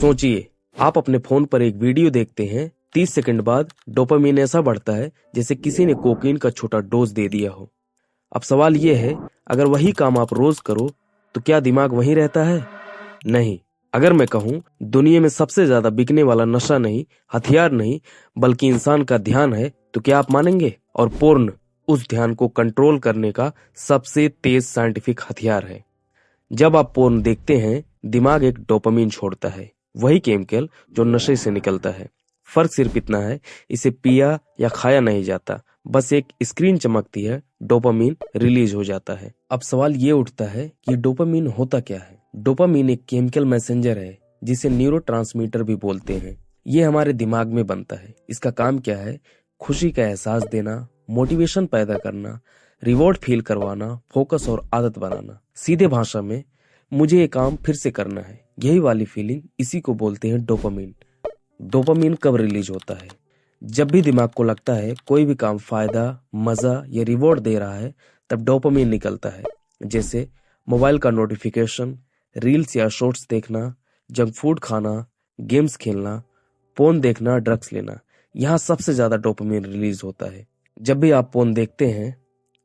सोचिए, आप अपने फोन पर एक वीडियो देखते हैं, 30 सेकंड बाद डोपामिन ऐसा बढ़ता है जैसे किसी ने कोकीन का छोटा डोज दे दिया हो। अब सवाल यह है, अगर वही काम आप रोज करो तो क्या दिमाग वहीं रहता है? नहीं। अगर मैं कहूं दुनिया में सबसे ज्यादा बिकने वाला नशा नहीं, हथियार नहीं, बल्कि इंसान का ध्यान है, तो क्या आप मानेंगे? और पोर्न उस ध्यान को कंट्रोल करने का सबसे तेज साइंटिफिक हथियार है। जब आप पोर्न देखते हैं, दिमाग एक डोपामिन छोड़ता है, वही केमिकल जो नशे से निकलता है। फर्क सिर्फ इतना है, इसे पिया या खाया नहीं जाता, बस एक स्क्रीन चमकती है, डोपामिन रिलीज हो जाता है। अब सवाल ये उठता है कि डोपामिन होता क्या है? डोपामिन एक केमिकल मैसेंजर है जिसे न्यूरोट्रांसमीटर भी बोलते हैं। ये हमारे दिमाग में बनता है। इसका काम क्या है? खुशी का एहसास देना, मोटिवेशन पैदा करना, रिवॉर्ड फील करवाना, फोकस और आदत बनाना। सीधे भाषा में, मुझे ये काम फिर से करना है, यही वाली फीलिंग, इसी को बोलते हैं डोपामिन। डोपामिन कब रिलीज होता है? जब भी दिमाग को लगता है कोई भी काम फायदा, मजा या रिवॉर्ड दे रहा है, तब डोपामिन निकलता है। जैसे मोबाइल का नोटिफिकेशन, रील्स या शॉर्ट्स देखना, जंक फूड खाना, गेम्स खेलना, फोन देखना, ड्रग्स लेना। यहाँ सबसे ज्यादा डोपामिन रिलीज होता है। जब भी आप फोन देखते हैं,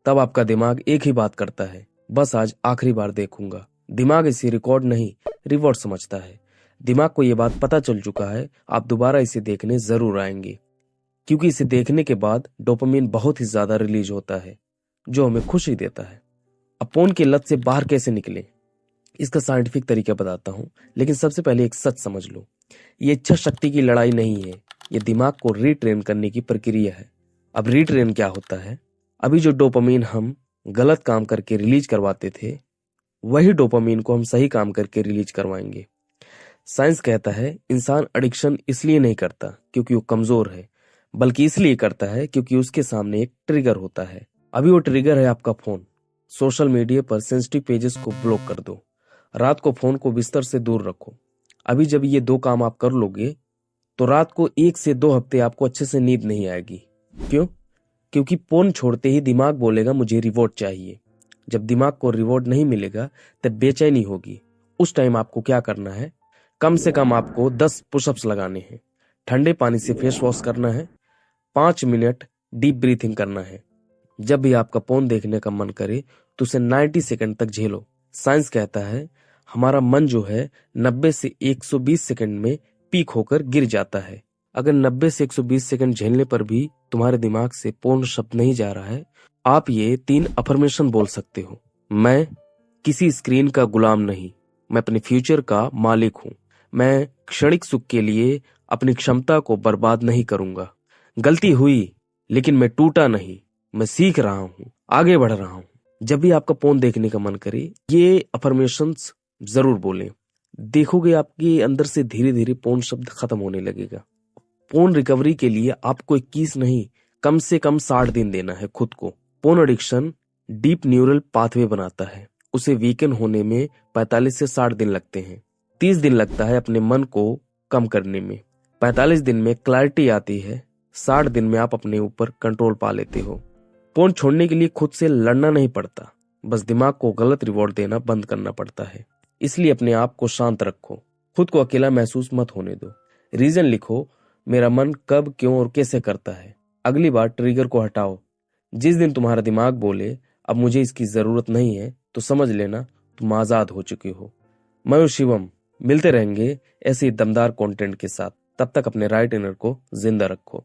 तब आपका दिमाग एक ही बात करता है, बस आज आखिरी बार देखूंगा। दिमाग इसे रिकॉर्ड नहीं, रिवॉर्ड समझता है। दिमाग को यह बात पता चल चुका है, आप दोबारा इसे देखने जरूर आएंगे, क्योंकि इसे देखने के बाद डोपामिन बहुत ही ज्यादा रिलीज होता है, जो हमें खुशी देता है। अब फोन की लत से बाहर कैसे निकले, इसका साइंटिफिक तरीका बताता हूँ, लेकिन सबसे पहले एक सच समझ लो, ये इच्छा शक्ति की लड़ाई नहीं है, ये दिमाग को रीट्रेन करने की प्रक्रिया है। अब रीट्रेन क्या होता है? अभी जो डोपामिन हम गलत काम करके रिलीज करवाते थे, वही डोपामिन को हम सही काम करके रिलीज करवाएंगे। साइंस कहता है इंसान एडिक्शन इसलिए नहीं करता क्योंकि वो कमजोर है, बल्कि इसलिए करता है क्योंकि उसके सामने एक ट्रिगर होता है। अभी वो ट्रिगर है आपका फोन। सोशल मीडिया पर सेंसिटिव पेजेस को ब्लॉक कर दो, रात को फोन को बिस्तर से दूर रखो। अभी जब ये 2 काम आप कर लोगे, तो रात को 1 से 2 हफ्ते आपको अच्छे से नींद नहीं आएगी। क्यों? क्योंकि फोन छोड़ते ही दिमाग बोलेगा मुझे रिवॉर्ड चाहिए। जब दिमाग को रिवॉर्ड नहीं मिलेगा, तब बेचैनी होगी। उस टाइम आपको क्या करना है? कम से कम आपको 10 पुशअप्स लगाने हैं, ठंडे पानी से फेस वॉश करना है, 5 मिनट डीप ब्रीथिंग करना है। जब भी आपका फोन देखने का मन करे, तो उसे 90 सेकंड तक झेलो। साइंस कहता है हमारा मन जो है 90 से 120 सेकंड में पीक होकर गिर जाता है। अगर 90 से 120 सेकंड झेलने पर भी तुम्हारे दिमाग से पूर्ण शब्द नहीं जा रहा है, आप ये 3 अफर्मेशन बोल सकते हो। मैं किसी स्क्रीन का गुलाम नहीं, मैं अपने फ्यूचर का मालिक हूँ। मैं क्षणिक सुख के लिए अपनी क्षमता को बर्बाद नहीं करूंगा। गलती हुई, लेकिन मैं टूटा नहीं, मैं सीख रहा हूँ, आगे बढ़ रहा हूँ। जब भी आपका फोन देखने का मन करे, ये अफर्मेशंस जरूर बोलें। देखोगे आपके अंदर से धीरे धीरे फोन शब्द खत्म होने लगेगा। फोन रिकवरी के लिए आपको 21 नहीं, कम से कम 60 दिन देना है खुद को। Phone addiction deep neural pathway बनाता है, उसे वीकन होने में 45 से 60 दिन लगते हैं। 30 दिन लगता है अपने मन को कम करने में। 45 दिन में क्लैरिटी आती है, 60 दिन में आप अपने ऊपर कंट्रोल पा लेते हो। फोन छोड़ने के लिए खुद से लड़ना नहीं पड़ता, बस दिमाग को गलत रिवॉर्ड देना बंद करना पड़ता है। इसलिए अपने आप को शांत रखो, खुद को अकेला महसूस मत होने दो। रीजन लिखो, मेरा मन कब, क्यों और कैसे करता है। अगली बार ट्रिगर को हटाओ। जिस दिन तुम्हारा दिमाग बोले अब मुझे इसकी जरूरत नहीं है, तो समझ लेना तुम आजाद हो चुके हो। मैं हूं शिवम, मिलते रहेंगे ऐसे ही दमदार कंटेंट के साथ। तब तक अपने राइट इनर को जिंदा रखो।